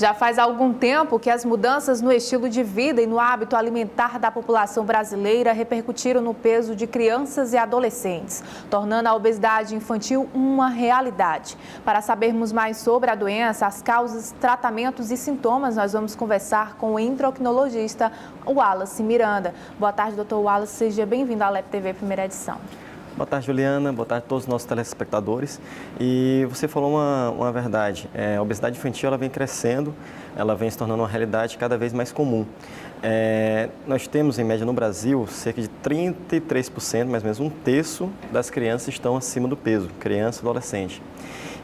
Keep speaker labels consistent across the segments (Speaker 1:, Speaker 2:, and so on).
Speaker 1: Já faz algum tempo que as mudanças no estilo de vida e no hábito alimentar da população brasileira repercutiram no peso de crianças e adolescentes, tornando a obesidade infantil uma realidade. Para sabermos mais sobre a doença, as causas, tratamentos e sintomas, nós vamos conversar com o endocrinologista Wallace Miranda. Boa tarde, doutor Wallace, seja bem-vindo à LEP TV Primeira Edição.
Speaker 2: Boa tarde, Juliana. Boa tarde a todos os nossos telespectadores. E você falou uma verdade. A obesidade infantil ela vem crescendo, ela vem se tornando uma realidade cada vez mais comum. Nós temos, em média, no Brasil, cerca de 33%, mais ou menos um terço das crianças estão acima do peso, criança e adolescente.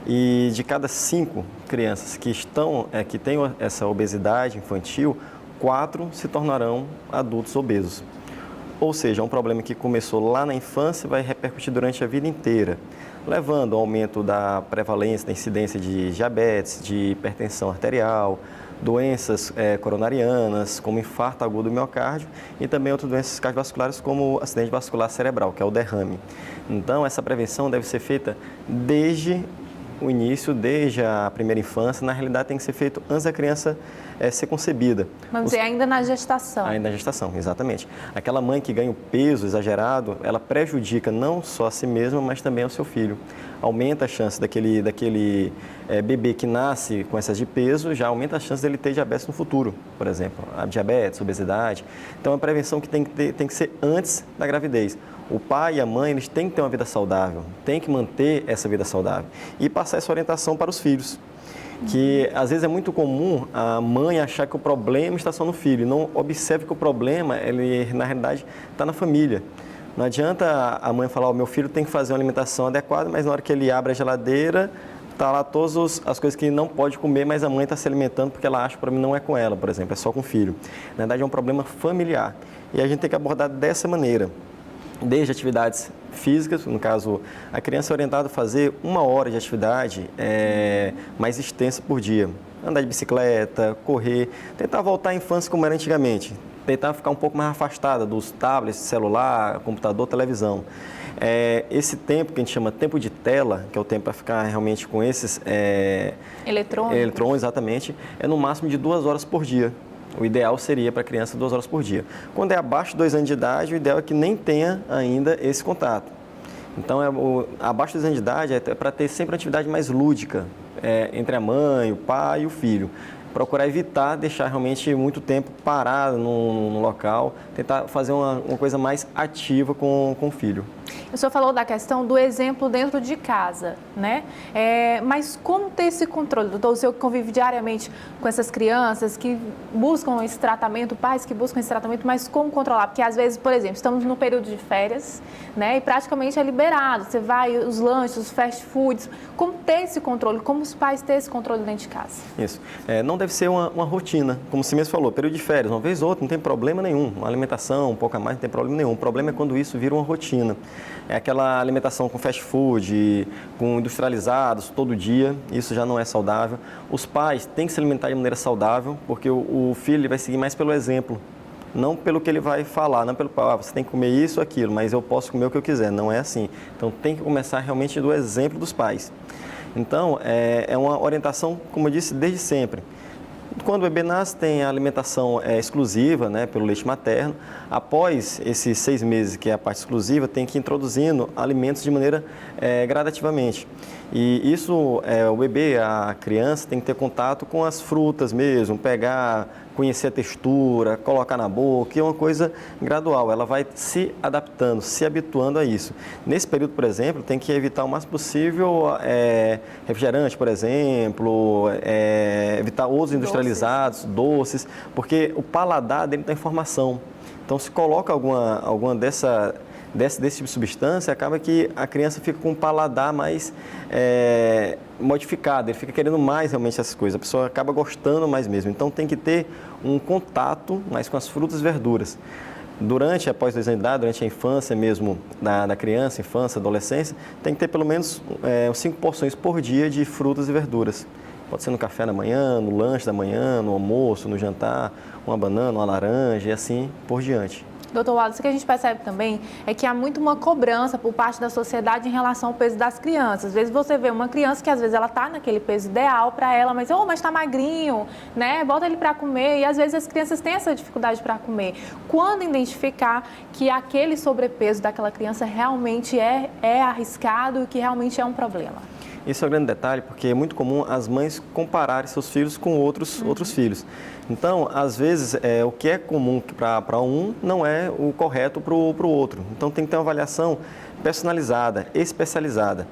Speaker 2: E de cada 5 crianças que têm essa obesidade infantil, 4 se tornarão adultos obesos. Ou seja, é um problema que começou lá na infância e vai repercutir durante a vida inteira, levando ao aumento da prevalência, da incidência de diabetes, de hipertensão arterial, doenças coronarianas, como infarto agudo do miocárdio e também outras doenças cardiovasculares, como acidente vascular cerebral, que é o derrame. Então, essa prevenção deve ser feita desde o início, desde a primeira infância. Na realidade, tem que ser feito antes da criança ser concebida.
Speaker 1: Vamos dizer, ainda na gestação.
Speaker 2: Ainda na gestação, exatamente. Aquela mãe que ganha o peso exagerado, ela prejudica não só a si mesma, mas também ao seu filho. Aumenta a chance daquele bebê que nasce com excesso de peso, já aumenta a chance dele ter diabetes no futuro, por exemplo. A diabetes, obesidade. Então, é uma prevenção que tem que ser antes da gravidez. O pai e a mãe, eles têm que ter uma vida saudável, têm que manter essa vida saudável e passar essa orientação para os filhos. Que às vezes é muito comum a mãe achar que o problema está só no filho, não observe que o problema, ele na realidade está na família. Não adianta a mãe falar, meu filho tem que fazer uma alimentação adequada, mas na hora que ele abre a geladeira, está lá todas as coisas que ele não pode comer, mas a mãe está se alimentando porque ela acha que o problema não é com ela, por exemplo, é só com o filho. Na verdade é um problema familiar e a gente tem que abordar dessa maneira. Desde atividades físicas, no caso, a criança é orientada a fazer 1 hora de atividade mais extensa por dia. Andar de bicicleta, correr, tentar voltar à infância como era antigamente. Tentar ficar um pouco mais afastada dos tablets, celular, computador, televisão. Esse tempo que a gente chama tempo de tela, que é o tempo para ficar realmente com esses eletrônicos, exatamente, é no máximo de 2 horas por dia. O ideal seria para a criança 2 horas por dia. Quando é abaixo de 2 anos de idade, o ideal é que nem tenha ainda esse contato. Então, abaixo de 2 anos de idade é para ter sempre uma atividade mais lúdica entre a mãe, o pai e o filho. Procurar evitar deixar realmente muito tempo parado no local, tentar fazer uma coisa mais ativa com o filho.
Speaker 1: O senhor falou da questão do exemplo dentro de casa, né? Mas como ter esse controle, doutor? O senhor que convive diariamente com essas crianças que buscam esse tratamento, pais que buscam esse tratamento, mas como controlar? Porque às vezes, por exemplo, estamos no período de férias, né? E praticamente é liberado. Você vai, os lanches, os fast foods. Como ter esse controle? Como os pais terem esse controle dentro de casa?
Speaker 2: Isso. Não deve ser uma rotina, como você mesmo falou, período de férias, uma vez ou outra, não tem problema nenhum. Uma alimentação um pouco a mais, não tem problema nenhum. O problema é quando isso vira uma rotina. É aquela alimentação com fast food, com industrializados todo dia, isso já não é saudável. Os pais têm que se alimentar de maneira saudável, porque o filho ele vai seguir mais pelo exemplo, não pelo que ele vai falar, não pelo você tem que comer isso ou aquilo, mas eu posso comer o que eu quiser, não é assim. Então tem que começar realmente do exemplo dos pais. Então é uma orientação, como eu disse, desde sempre. Quando o bebê nasce, tem a alimentação exclusiva, né, pelo leite materno. Após esses 6 meses, que é a parte exclusiva, tem que ir introduzindo alimentos de maneira gradativamente. E isso, o bebê, a criança, tem que ter contato com as frutas mesmo, conhecer a textura, colocar na boca, é uma coisa gradual. Ela vai se adaptando, se habituando a isso. Nesse período, por exemplo, tem que evitar o máximo possível refrigerante, por exemplo, evitar outros industrializados, doces, porque o paladar dele está em formação. Então, se coloca alguma desse tipo de substância, acaba que a criança fica com um paladar mais modificado, ele fica querendo mais realmente essas coisas, a pessoa acaba gostando mais mesmo. Então tem que ter um contato mais com as frutas e verduras. Após 2 anos de idade, durante a infância mesmo da criança, infância, adolescência, tem que ter pelo menos 5 porções por dia de frutas e verduras. Pode ser no café da manhã, no lanche da manhã, no almoço, no jantar, uma banana, uma laranja e assim por diante.
Speaker 1: Doutor Wallace, o que a gente percebe também é que há muito uma cobrança por parte da sociedade em relação ao peso das crianças. Às vezes você vê uma criança que às vezes ela está naquele peso ideal para ela, mas está magrinho, né? Bota ele para comer, e às vezes as crianças têm essa dificuldade para comer. Quando identificar que aquele sobrepeso daquela criança realmente é arriscado e que realmente é um problema?
Speaker 2: Isso é um grande detalhe, porque é muito comum as mães compararem seus filhos com outros filhos. Então, às vezes, o que é comum para um não é o correto para o outro. Então, tem que ter uma avaliação personalizada, especializada.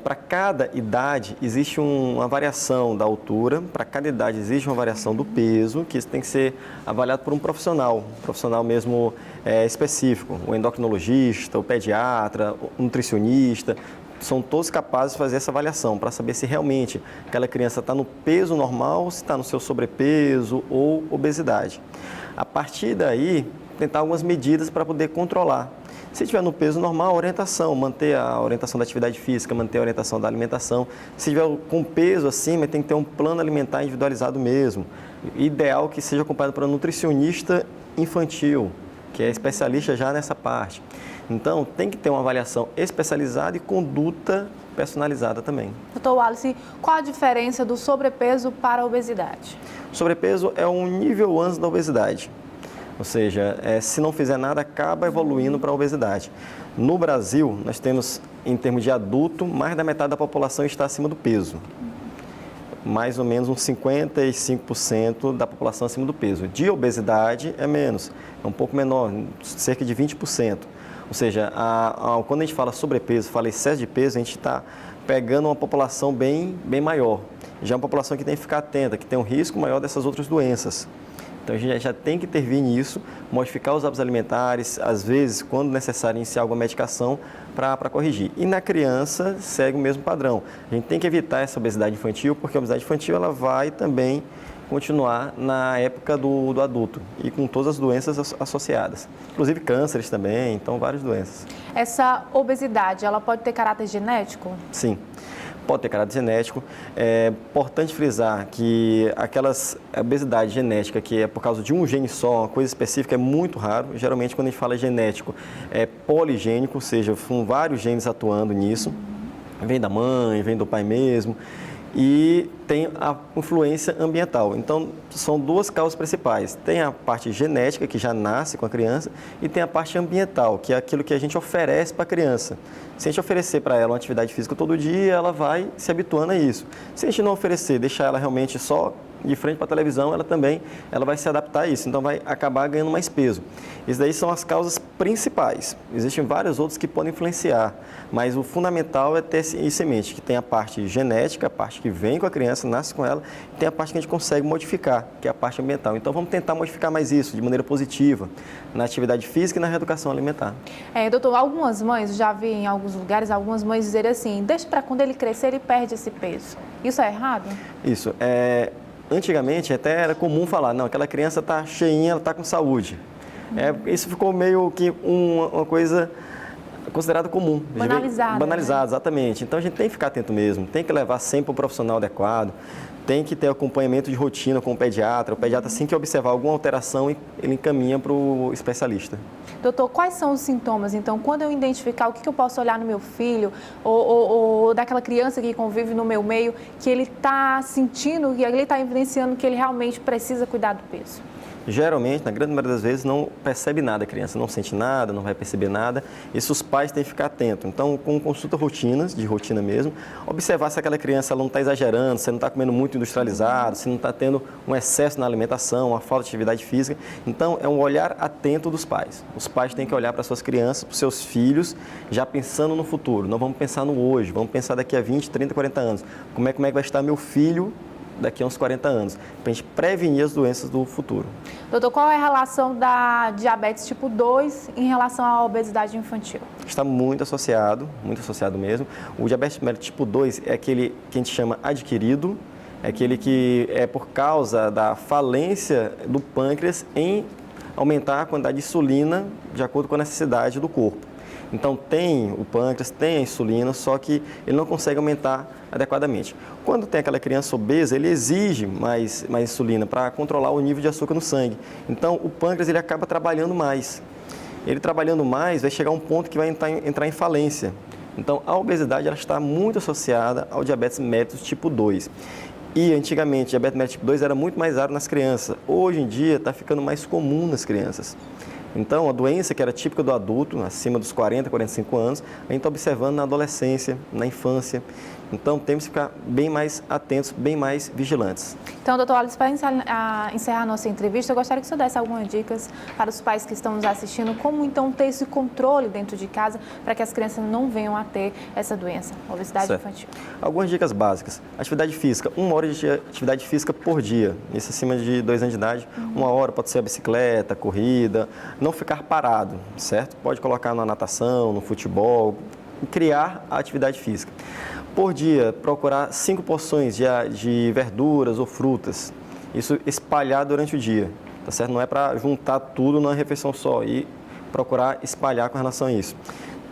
Speaker 2: Para cada idade, existe uma variação da altura, para cada idade existe uma variação do peso, que isso tem que ser avaliado por um profissional mesmo específico, o endocrinologista, o pediatra, o nutricionista. São todos capazes de fazer essa avaliação para saber se realmente aquela criança está no peso normal, se está no seu sobrepeso ou obesidade. A partir daí, tentar algumas medidas para poder controlar. Se estiver no peso normal, orientação, manter a orientação da atividade física, manter a orientação da alimentação. Se estiver com peso acima, tem que ter um plano alimentar individualizado mesmo. Ideal que seja acompanhado por um nutricionista infantil, que é especialista já nessa parte. Então, tem que ter uma avaliação especializada e conduta personalizada também.
Speaker 1: Doutor Wallace, qual a diferença do sobrepeso para a obesidade?
Speaker 2: O sobrepeso é um nível antes da obesidade. Ou seja, se não fizer nada, acaba evoluindo para a obesidade. No Brasil, nós temos, em termos de adulto, mais da metade da população está acima do peso. Mais ou menos uns 55% da população acima do peso. De obesidade é menos, é um pouco menor, cerca de 20%. Ou seja, quando a gente fala sobrepeso, fala excesso de peso, a gente está pegando uma população bem maior. Já é uma população que tem que ficar atenta, que tem um risco maior dessas outras doenças. Então, a gente já tem que intervir nisso, modificar os hábitos alimentares, às vezes, quando necessário, iniciar alguma medicação para corrigir. E na criança, segue o mesmo padrão. A gente tem que evitar essa obesidade infantil, porque a obesidade infantil ela vai também continuar na época do adulto e com todas as doenças associadas, inclusive cânceres também, então várias doenças.
Speaker 1: Essa obesidade, ela pode ter caráter genético?
Speaker 2: Sim, pode ter caráter genético. É importante frisar que a obesidade genética, que é por causa de um gene só, uma coisa específica, é muito raro. Geralmente, quando a gente fala genético, é poligênico, ou seja, são vários genes atuando nisso. Vem da mãe, vem do pai mesmo. E tem a influência ambiental. Então, são duas causas principais. Tem a parte genética, que já nasce com a criança, e tem a parte ambiental, que é aquilo que a gente oferece para a criança. Se a gente oferecer para ela uma atividade física todo dia, ela vai se habituando a isso. Se a gente não oferecer, deixar ela realmente só de frente para a televisão, ela vai se adaptar a isso, então vai acabar ganhando mais peso. Isso daí são as causas principais. Existem várias outras que podem influenciar, mas o fundamental é ter isso em mente, que tem a parte genética, a parte que vem com a criança, nasce com ela, e tem a parte que a gente consegue modificar, que é a parte ambiental. Então vamos tentar modificar mais isso, de maneira positiva, na atividade física e na reeducação alimentar.
Speaker 1: Doutor, algumas mães, já vi em alguns lugares, algumas mães dizerem assim, deixa para quando ele crescer, ele perde esse peso. Isso é errado?
Speaker 2: Isso, antigamente até era comum falar, não, aquela criança está cheinha, ela está com saúde. Isso ficou meio que uma coisa considerada comum. Banalizada, exatamente. Então a gente tem que ficar atento mesmo, tem que levar sempre o profissional adequado, tem que ter acompanhamento de rotina com o pediatra. O pediatra, assim que observar alguma alteração, ele encaminha para o especialista.
Speaker 1: Doutor, quais são os sintomas? Então, quando eu identificar o que eu posso olhar no meu filho ou daquela criança que convive no meu meio, que ele está sentindo, que ele está evidenciando que ele realmente precisa cuidar do peso?
Speaker 2: Geralmente, na grande maioria das vezes, não percebe nada a criança, não sente nada, não vai perceber nada. Isso os pais têm que ficar atentos. Então, com consulta de rotina mesmo, observar se aquela criança ela não está exagerando, se não está comendo muito industrializado, se não está tendo um excesso na alimentação, uma falta de atividade física. Então, é um olhar atento dos pais. Os pais têm que olhar para suas crianças, para os seus filhos, já pensando no futuro. Não vamos pensar no hoje, vamos pensar daqui a 20, 30, 40 anos. Como é que vai estar meu filho daqui a uns 40 anos, para a gente prevenir as doenças do futuro.
Speaker 1: Doutor, qual é a relação da diabetes tipo 2 em relação à obesidade infantil?
Speaker 2: Está muito associado mesmo. O diabetes tipo 2 é aquele que a gente chama adquirido, é aquele que é por causa da falência do pâncreas em aumentar a quantidade de insulina de acordo com a necessidade do corpo. Então, tem o pâncreas, tem a insulina, só que ele não consegue aumentar adequadamente. Quando tem aquela criança obesa, ele exige mais insulina para controlar o nível de açúcar no sangue. Então, o pâncreas ele acaba trabalhando mais. Ele trabalhando mais vai chegar a um ponto que vai entrar em falência. Então, a obesidade ela está muito associada ao diabetes mellitus tipo 2. E antigamente, diabetes mellitus tipo 2 era muito mais raro nas crianças. Hoje em dia, está ficando mais comum nas crianças. Então, a doença que era típica do adulto, acima dos 40, 45 anos, a gente está observando na adolescência, na infância. Então, temos que ficar bem mais atentos, bem mais vigilantes.
Speaker 1: Então, doutor Wallace, para encerrar a nossa entrevista, eu gostaria que o senhor desse algumas dicas para os pais que estão nos assistindo, como então ter esse controle dentro de casa para que as crianças não venham a ter essa doença, obesidade infantil.
Speaker 2: Algumas dicas básicas. Atividade física, 1 hora de atividade física por dia, isso acima de 2 anos de idade. 1 hora pode ser a bicicleta, a corrida, não ficar parado, certo? Pode colocar na natação, no futebol, criar a atividade física. Por dia, procurar 5 porções de verduras ou frutas. Isso espalhar durante o dia, tá certo? Não é para juntar tudo numa refeição só e procurar espalhar com relação a isso.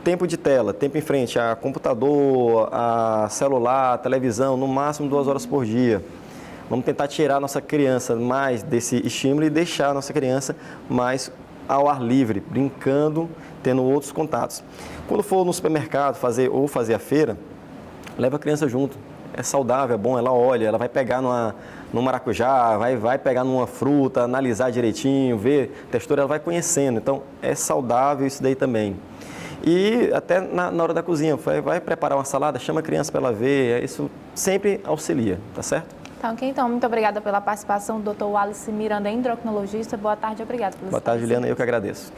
Speaker 2: Tempo de tela, tempo em frente a computador, a celular, a televisão, no máximo 2 horas por dia. Vamos tentar tirar a nossa criança mais desse estímulo e deixar a nossa criança mais ao ar livre, brincando, tendo outros contatos. Quando for no supermercado fazer a feira, leva a criança junto. É saudável, é bom, ela olha, ela vai pegar no maracujá, vai pegar numa fruta, analisar direitinho, ver textura, ela vai conhecendo. Então, é saudável isso daí também. E até na hora da cozinha, vai preparar uma salada, chama a criança para ela ver, isso sempre auxilia, tá certo?
Speaker 1: Então, ok, então, muito obrigada pela participação do Dr. Wallace Miranda, endocrinologista. Boa tarde, obrigada pelo
Speaker 2: Boa tarde, Juliana, eu que agradeço.